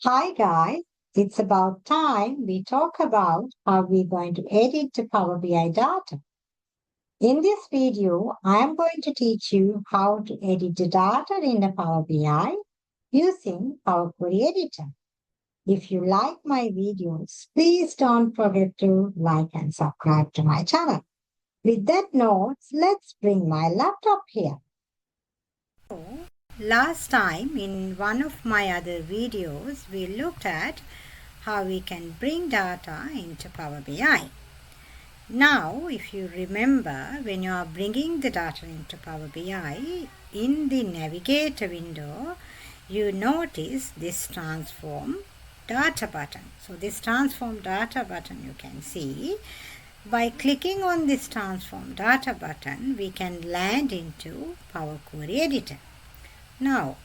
Hi guys, it's about time we talk about how we're going to edit the Power BI data. In this video, I am going to teach you how to edit the data in the Power BI using PowerQuery Editor. If you like my videos, please don't forget to like and subscribe to my channel. With that note, let's bring my laptop here. Last time in one of my other videos, we looked at how we can bring data into Power BI. Now, if you remember, when you are bringing the data into Power BI, in the navigator window, you notice this transform data button. So this transform data button you can see. By clicking on this transform data button, we can land into Power Query Editor. Now,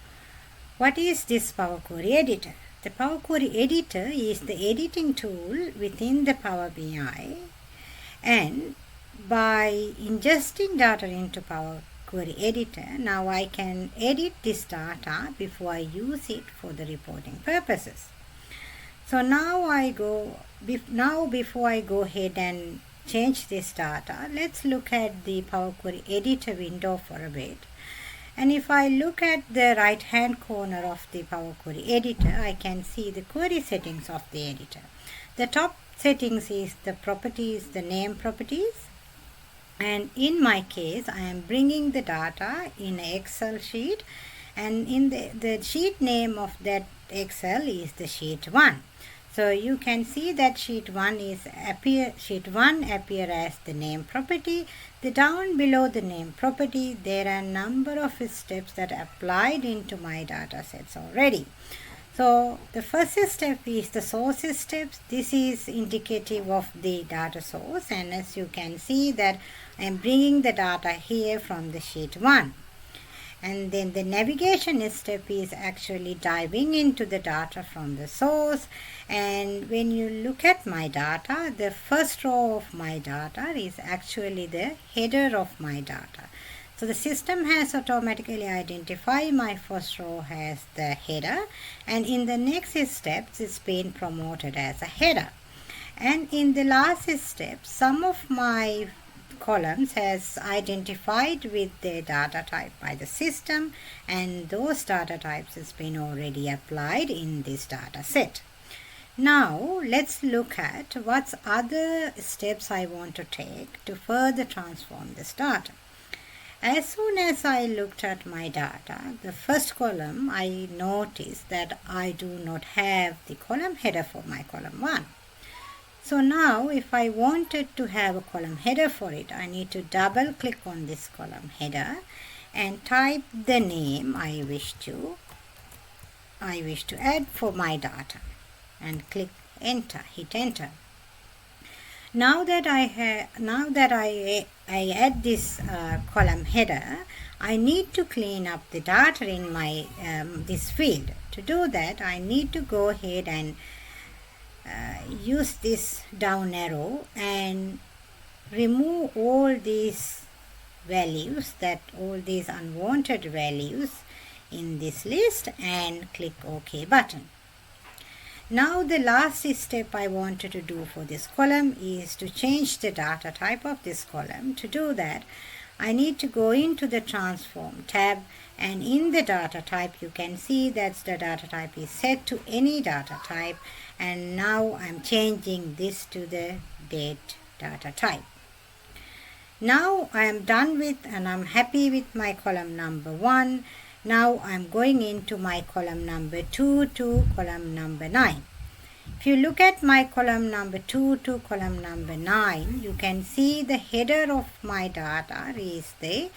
what is this Power Query Editor? The Power Query Editor is the editing tool within the Power BI, and by ingesting data into Power Query Editor, now I can edit this data before I use it for the reporting purposes. So now before I go ahead and change this data, let's look at the Power Query Editor window for a bit. And if I look at the right hand corner of the Power Query Editor, I can see the query settings of the editor. The top settings is the properties, the name properties. And in my case, I am bringing the data in an Excel sheet. And in the sheet name of that Excel is the sheet 1. So you can see that sheet 1 appear as the name property. The down below the name property, there are a number of steps that are applied into my data sets already. So the first step is the sources steps. This is indicative of the data source, and as you can see that I am bringing the data here from the sheet 1. And then the navigation step is actually diving into the data from the source. And when you look at my data, the first row of my data is actually the header of my data. So the system has automatically identified my first row as the header, and in the next steps it's been promoted as a header. And in the last step, some of my columns has identified with the data type by the system, and those data types has been already applied in this data set. Now let's look at what other steps I want to take to further transform this data. As soon as I looked at my data, the first column, I noticed that I do not have the column header for my column 1. So now if I wanted to have a column header for it, I need to double click on this column header and type the name I wish to add for my data, and click enter, hit enter. Now that I add this column header, I need to clean up the data in my this field. To do that, I need to go ahead and use this down arrow and remove all these values, all these unwanted values in this list, and click OK button. Now the last step I wanted to do for this column is to change the data type of this column. To do that, I need to go into the transform tab, and in the data type you can see that the data type is set to any data type, and now I'm changing this to the date data type. Now I am done with, and I'm happy with my column number 1. Now I'm going into my column number 2 to column number 9. If you look at my column number 2 to column number 9, you can see the header of my data is the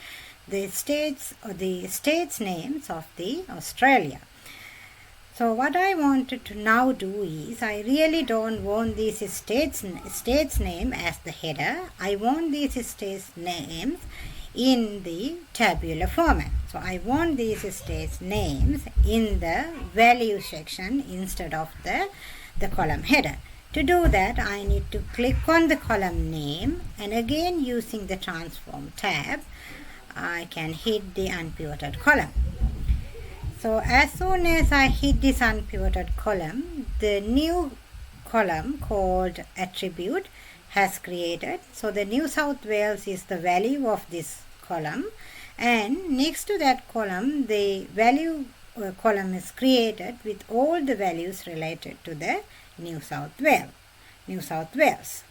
states names of the Australia. So what I wanted to now do is, I really don't want these states name as the header. I want these states names in the tabular format. So I want these states names in the value section instead of the column header. To do that, I need to click on the column name, and again using the transform tab, I can hit the unpivoted column. So as soon as I hit this unpivoted column, the new column called attribute has created. So the New South Wales is the value of this column, and next to that column the value column is created with all the values related to the New South Wales.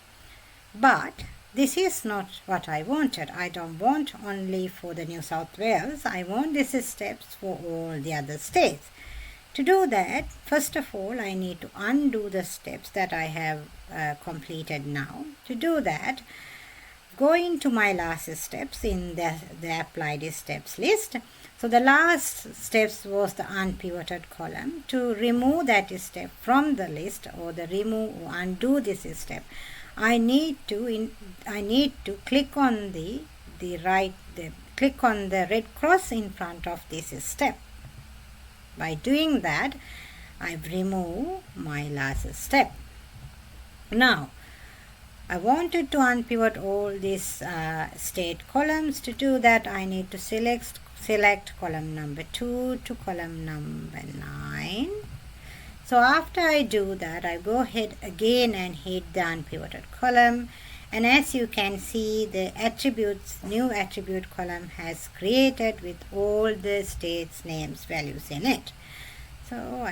But this is not what I wanted. I don't want only for the New South Wales. I want these steps for all the other states. To do that, first of all, I need to undo the steps that I have completed now. To do that, go into my last steps in the applied steps list. So the last steps was the unpivoted column. To remove that step from the list, or the remove or undo this step, I need to click on the red cross in front of this step. By doing that, I've removed my last step. Now, I wanted to unpivot all these state columns. To do that, I need to select column number 2 to column number 9. So after I do that, I go ahead again and hit the unpivoted column, and as you can see, the new attribute column has created with all the states names values in it. So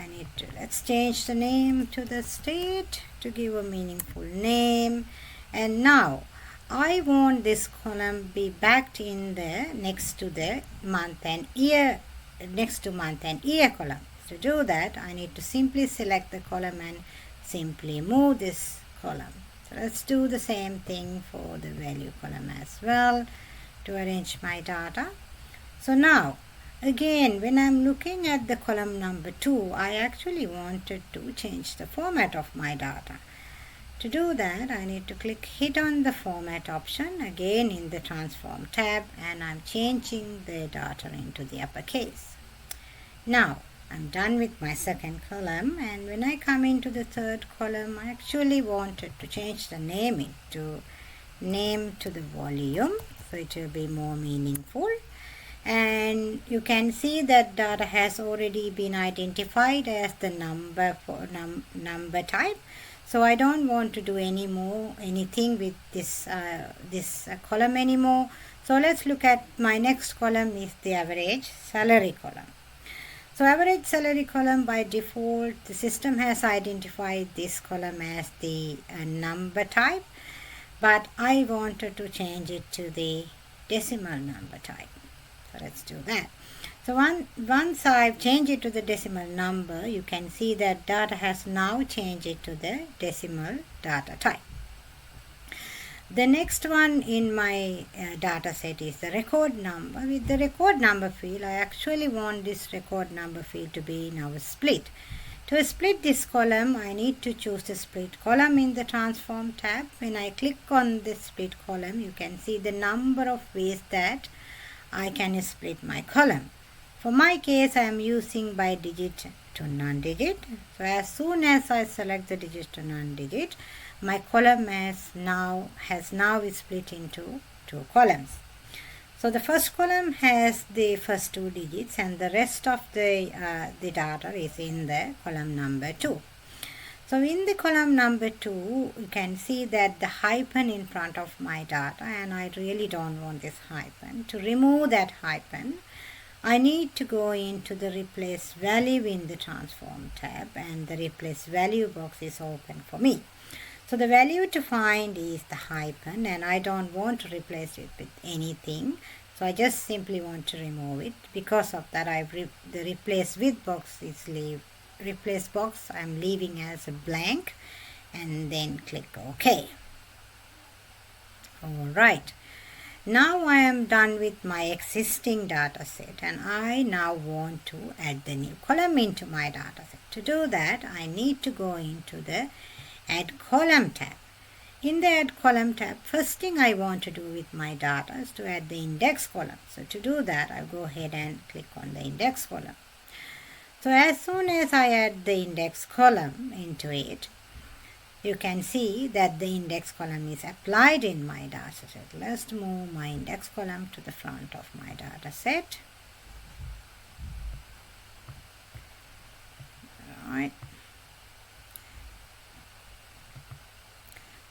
let's change the name to the state to give a meaningful name. And now I want this column be backed in the next to month and year column. To do that, I need to simply select the column and simply move this column. So let's do the same thing for the value column as well to arrange my data. So now, again, when I'm looking at the column number 2, I actually wanted to change the format of my data. To do that, I need to hit on the format option again in the transform tab, and I'm changing the data into the uppercase. Now, I'm done with my second column, and when I come into the third column, I actually wanted to change the name to the volume, so it will be more meaningful. And you can see that data has already been identified as the number type. So I don't want to do anything with this column anymore. So let's look at my next column is the average salary column. So average salary column, by default, the system has identified this column as the number type, but I wanted to change it to the decimal number type. So let's do that. So once I've changed it to the decimal number, you can see that data has now changed it to the decimal data type. The next one in my data set is the record number. With the record number field, I actually want this record number field to be now split. To split this column, I need to choose the split column in the transform tab. When I click on the split column, you can see the number of ways that I can split my column. For my case, I am using by digit to non-digit. So as soon as I select the digit to non-digit, my column has now split into 2 columns. So the first column has the first 2 digits, and the rest of the data is in the column number 2. So in the column number 2, you can see that the hyphen in front of my data, and I really don't want this hyphen. To remove that hyphen, I need to go into the replace value in the transform tab, and the replace value box is open for me. So the value to find is the hyphen, and I don't want to replace it with anything. So I just simply want to remove it. Because of that, the replace with box replace box I'm leaving as a blank, and then click OK. Alright. Now I am done with my existing data set, and I now want to add the new column into my data set. To do that, I need to go into the Add Column tab. In the Add Column tab, first thing I want to do with my data is to add the index column. So to do that, I'll go ahead and click on the index column. So as soon as I add the index column into it, you can see that the index column is applied in my data set. Let's move my index column to the front of my data set.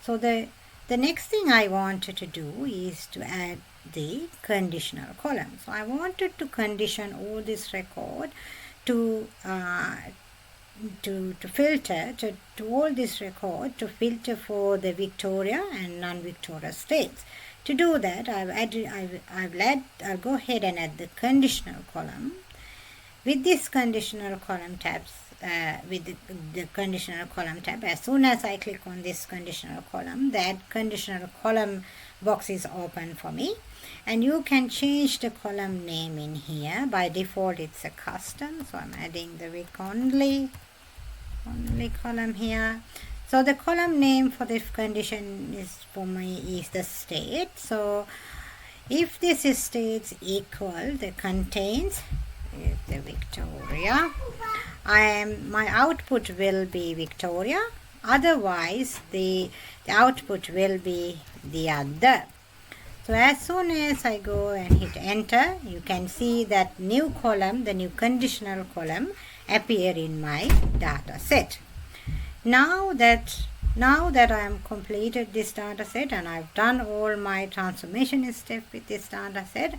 So the next thing I wanted to do is to add the conditional column. So I wanted to condition all this record to filter to all this record to filter for the Victoria and non-Victoria states. To do that, I'll go ahead and add the conditional column. With this conditional column tabs, with the conditional column tab, as soon as I click on this conditional column, that conditional column box is open for me, and you can change the column name in here. By default it's a custom, so I'm adding the week only column here. So the column name for this condition is for me is the state. So if this is states equal, the contains is the Victoria, my output will be Victoria, otherwise the output will be the other. So as soon as I go and hit enter, you can see that new column, the new conditional column appear in my data set. Now that I am completed this data set and I've done all my transformation steps with this data set,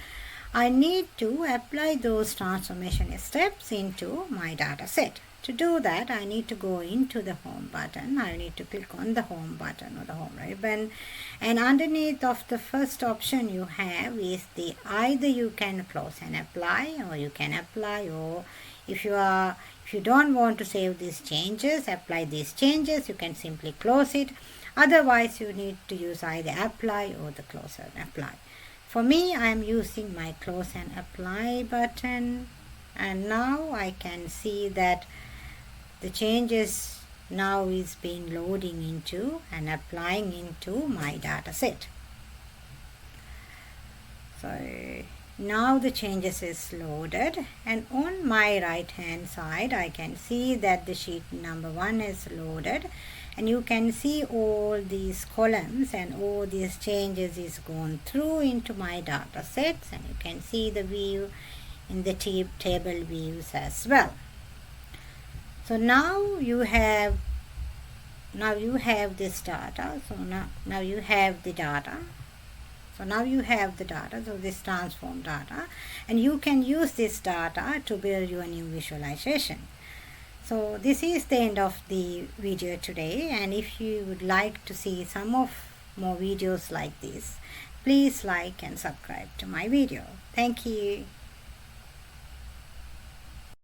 I need to apply those transformation steps into my data set. To do that, I need to go into the home button. I need to click on the home button or the home ribbon, and underneath of the first option you have is the either you can close and apply, or you can apply, or if you don't want to save these changes, apply these changes, you can simply close it. Otherwise you need to use either apply or the close and apply. For me, I am using my close and apply button, and now I can see that the changes now is being loading into and applying into my data set. So now the changes is loaded, and on my right hand side I can see that the sheet number 1 is loaded, and you can see all these columns and all these changes is gone through into my data sets, and you can see the view in the table views as well. So now you have this data. So now you have the data. So now you have the data, so this transform data, and you can use this data to build your new visualization. So this is the end of the video today, and if you would like to see some more videos like this, please like and subscribe to my video. Thank you.